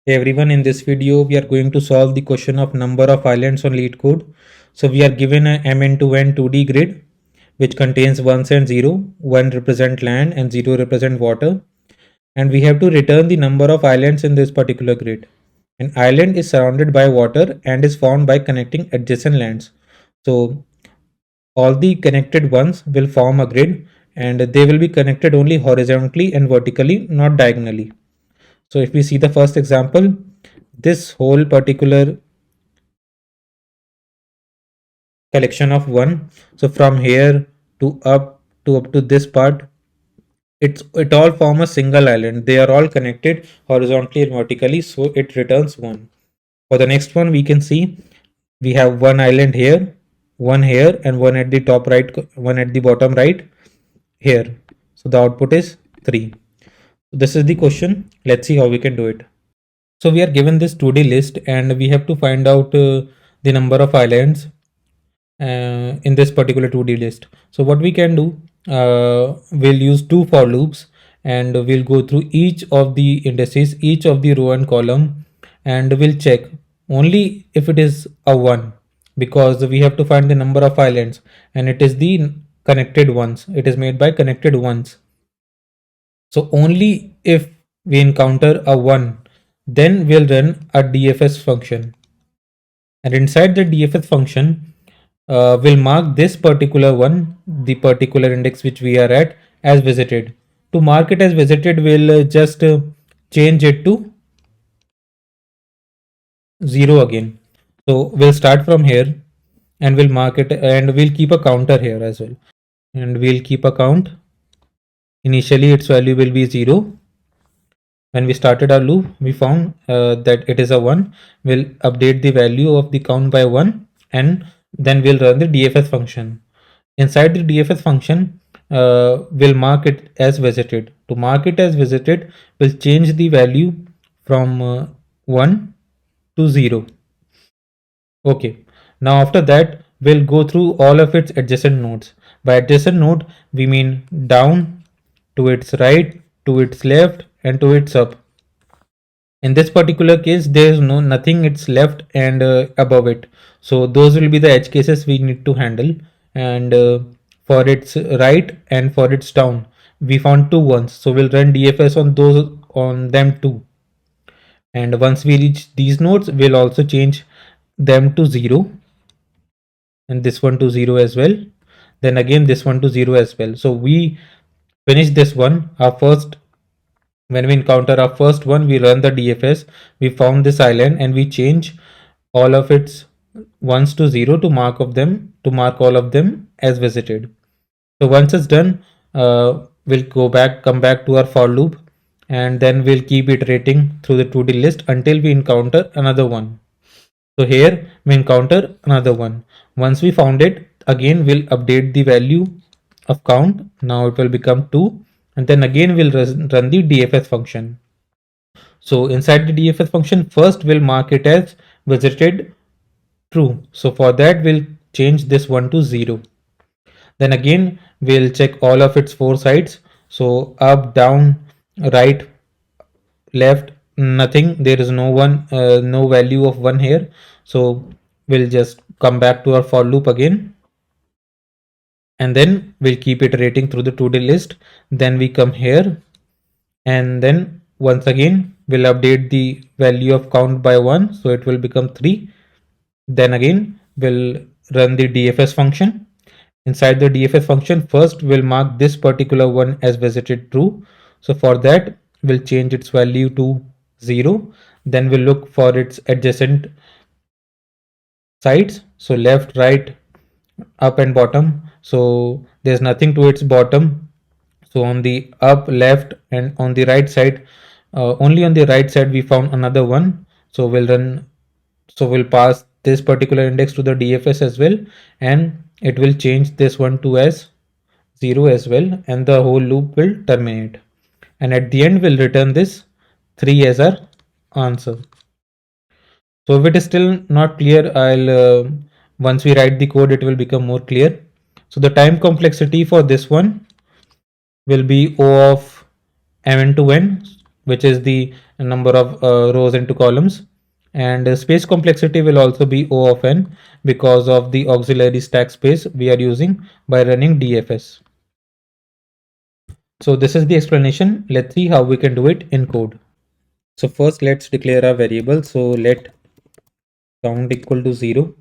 Hey everyone, in this video we are going to solve the question of number of islands on Leetcode. So we are given a mn2n 2D grid which contains ones and 0. 1 represent land and 0 represent water. And we have to return the number of islands in this particular grid. An island is surrounded by water and is formed by connecting adjacent lands. So all the connected ones will form a grid and they will be connected only horizontally and vertically, not diagonally. So if we see the first example, this whole particular collection of one, so from here to this part, it all form a single island. They are all connected horizontally and vertically, so it returns one. For the next one, we can see we have one island here, and one at the top right, one at the bottom right here. So the output is 3. This is the question. Let's see how we can do it. So we are given this 2D list and we have to find out the number of islands in this particular 2D list. So what we can do, we'll use two for loops and we'll go through each of the indices, each of the row and column, and we'll check only if it is a 1, because we have to find the number of islands and it is the connected ones. It is made by connected ones. So only if we encounter a 1, then we'll run a DFS function. And inside the DFS function, we'll mark this particular one, the particular index which we are at, as visited. To mark it as visited, we'll just change it to 0 again. So we'll start from here and we'll mark it, and we'll keep a counter here as well. And we'll keep a count. Initially, its value will be 0. When we started our loop, we found that it is a 1. We'll update the value of the count by 1 and then we'll run the DFS function. Inside the DFS function, we'll mark it as visited. To mark it as visited, we'll change the value from 1 to 0. Okay. Now after that, we'll go through all of its adjacent nodes. By adjacent node, we mean down, to its right, to its left, and to its up. In this particular case, there is nothing it's left and above it. So those will be the edge cases we need to handle. And for its right and for its down, we found two ones. So we'll run DFS on them too. And once we reach these nodes, we'll also change them to 0. And this one to 0 as well. Then again this one to 0 as well. So we finish this one. When we encounter our first one, we run the DFS. We found this island and we change all of its ones to 0 to mark all of them as visited. So once it's done, we'll come back to our for loop, and then we'll keep iterating through the 2D list until we encounter another one. So here we encounter another one. Once we found it, again we'll update the value of count. Now it will become 2, and then again we'll run the DFS function. So inside the DFS function, first we'll mark it as visited true. So for that, we'll change this 1 to 0. Then again we'll check all of its 4 sides. So up, down, right, left, nothing. There is no value of 1 here. So we'll just come back to our for loop again, and then we'll keep iterating through the 2D list. Then we come here, and then once again we'll update the value of count by 1, so it will become 3. Then again we'll run the DFS function. Inside the DFS function, first we'll mark this particular one as visited true. So for that, we'll change its value to 0. Then we'll look for its adjacent sides, so left, right, up, and bottom. So there's nothing to its bottom. So on the up, left, and on the right side, only on the right side we found another one. So we'll pass this particular index to the DFS as well, and it will change this one to as 0 as well, and the whole loop will terminate. And at the end we'll return this 3 as our answer. So if it is still not clear, once we write the code, it will become more clear. So the time complexity for this one will be O of mn to n, which is the number of rows into columns. And space complexity will also be O of n because of the auxiliary stack space we are using by running DFS. So this is the explanation. Let's see how we can do it in code. So first let's declare a variable. So let count equal to 0.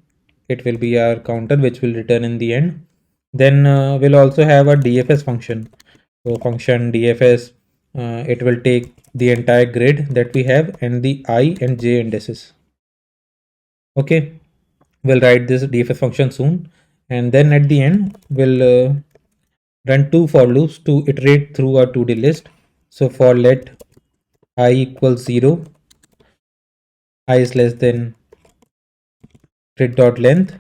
It will be our counter which will return in the end. Then we'll also have a DFS function. So function DFS, it will take the entire grid that we have and the I and j indices. Okay, we'll write this DFS function soon. And then at the end, we'll run two for loops to iterate through our to-do list. So for let I equals 0, I is less than grid dot length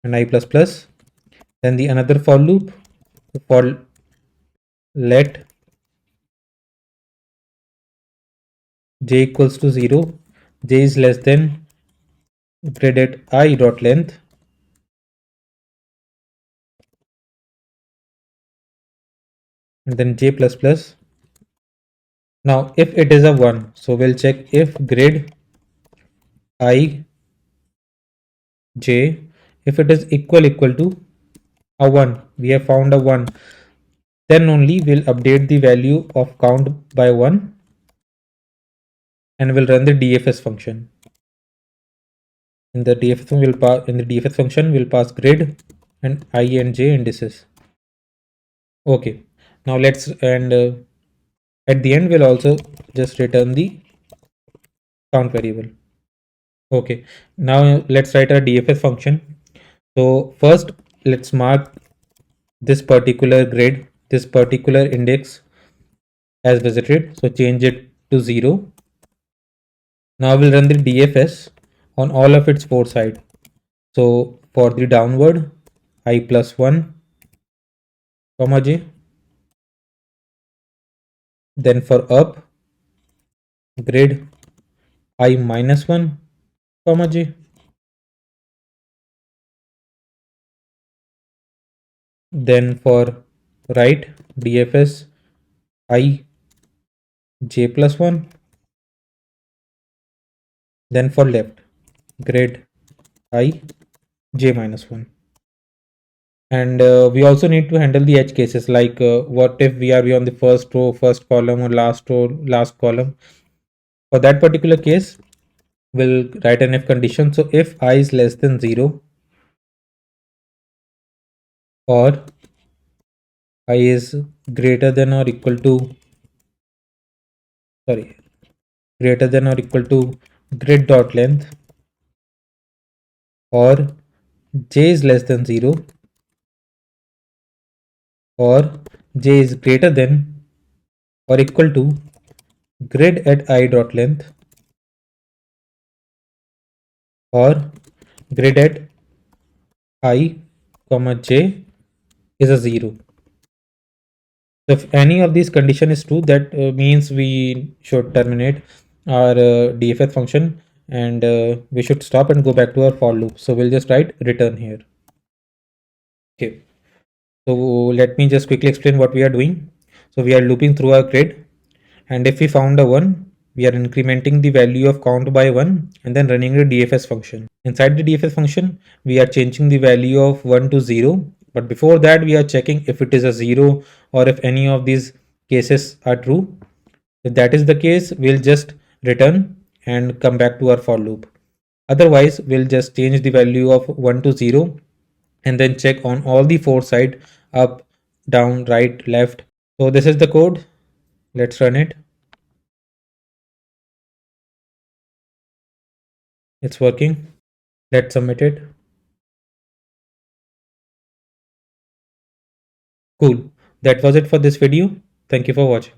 and I plus plus. Then the another for loop for let j equals to 0, j is less than grid at I dot length and then j plus plus. Now if it is a 1, so we'll check if grid I j, if it is equal to a 1, we have found a 1, then only we'll update the value of count by 1 and we'll run the DFS function. In the DFS function we'll pass grid and I and j indices. Okay, now let's and at the end we'll also just return the count variable. Okay, now let's write our DFS function. So first let's mark this particular grid, this particular index as visited. So change it to 0. Now we'll run the DFS on all of its four sides. So for the downward, I plus 1, comma j. Then for up, grid I minus 1, comma j. Then for right, DFS I j plus 1. Then for left, grid I j minus 1. And we also need to handle the edge cases, like what if we are on the first row, first column, or last row, last column. For that particular case, we'll write an if condition. So if I is less than 0 or I is greater than or equal to greater than or equal to grid dot length, or j is less than 0 or j is greater than or equal to grid at I dot length, or grid at I comma j is a 0. So if any of these condition is true, that means we should terminate our DFS function and we should stop and go back to our for loop. So we'll just write return here. Okay, so let me just quickly explain what we are doing. So we are looping through our grid, and if we found a 1, we are incrementing the value of count by 1 and then running the DFS function. Inside the DFS function, we are changing the value of 1 to 0. But before that, we are checking if it is a 0 or if any of these cases are true. If that is the case, we'll just return and come back to our for loop. Otherwise, we'll just change the value of 1 to 0 and then check on all the four sides, up, down, right, left. So this is the code. Let's run it. It's working. Let's submit it. Cool. That was it for this video. Thank you for watching.